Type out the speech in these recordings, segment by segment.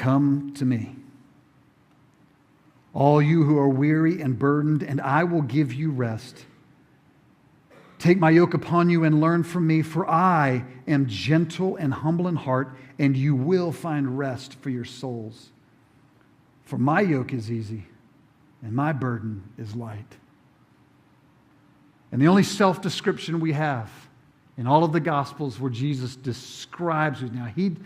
Come to me, all you who are weary and burdened, and I will give you rest. Take my yoke upon you and learn from me, for I am gentle and humble in heart, and you will find rest for your souls. For my yoke is easy, and my burden is light. And the only self-description we have in all of the Gospels where Jesus describes it. Now, he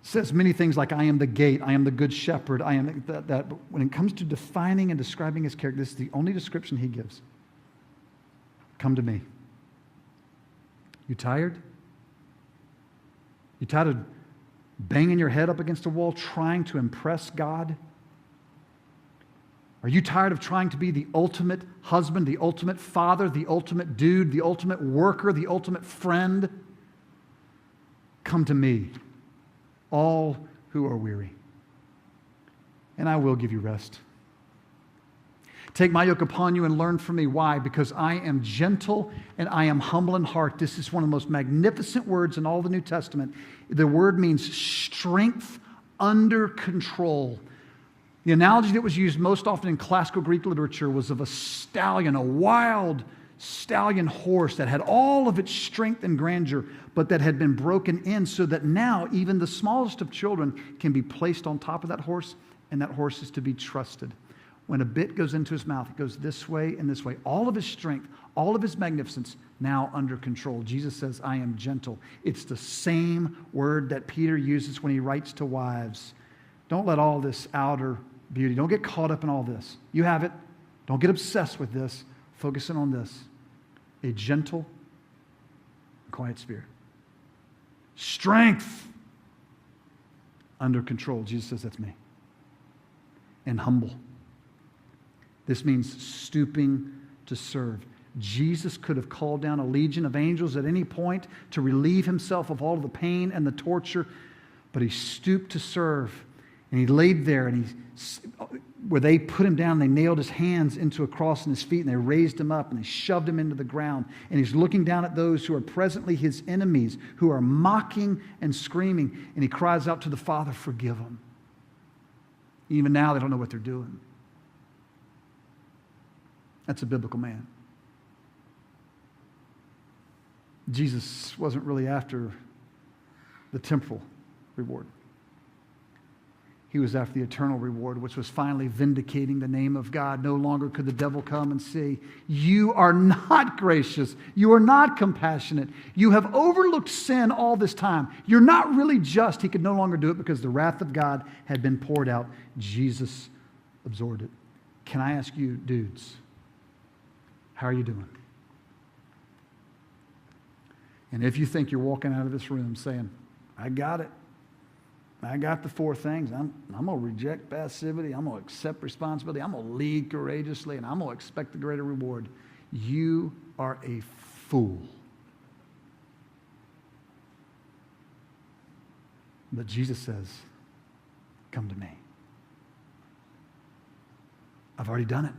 says many things like, I am the gate, I am the good shepherd, I am that. But when it comes to defining and describing his character, this is the only description he gives. Come to me. You tired? You tired of banging your head up against a wall trying to impress God? Are you tired of trying to be the ultimate husband, the ultimate father, the ultimate dude, the ultimate worker, the ultimate friend? Come to me, all who are weary, and I will give you rest. Take my yoke upon you and learn from me. Why? Because I am gentle and I am humble in heart. This is one of the most magnificent words in all the New Testament. The word means strength under control. The analogy that was used most often in classical Greek literature was of a stallion, a wild stallion horse that had all of its strength and grandeur, but that had been broken in so that now even the smallest of children can be placed on top of that horse, and that horse is to be trusted. When a bit goes into his mouth, it goes this way and this way. All of his strength, all of his magnificence, now under control. Jesus says, I am gentle. It's the same word that Peter uses when he writes to wives. Don't let all this outer beauty, don't get caught up in all this. You have it. Don't get obsessed with this. Focus in on this. A gentle, quiet spirit. Strength under control. Jesus says, that's me. And humble. This means stooping to serve. Jesus could have called down a legion of angels at any point to relieve himself of all of the pain and the torture, but he stooped to serve. And he laid there, and where they put him down, they nailed his hands into a cross and his feet, and they raised him up, and they shoved him into the ground. And he's looking down at those who are presently his enemies, who are mocking and screaming. And he cries out to the Father, forgive them. Even now, they don't know what they're doing. That's a biblical man. Jesus wasn't really after the temporal reward. He was after the eternal reward, which was finally vindicating the name of God. No longer could the devil come and say, you are not gracious. You are not compassionate. You have overlooked sin all this time. You're not really just. He could no longer do it because the wrath of God had been poured out. Jesus absorbed it. Can I ask you, dudes, how are you doing? And if you think you're walking out of this room saying, I got it. I got the four things. I'm going to reject passivity. I'm going to accept responsibility. I'm going to lead courageously, and I'm going to expect the greater reward. You are a fool. But Jesus says, come to me. I've already done it.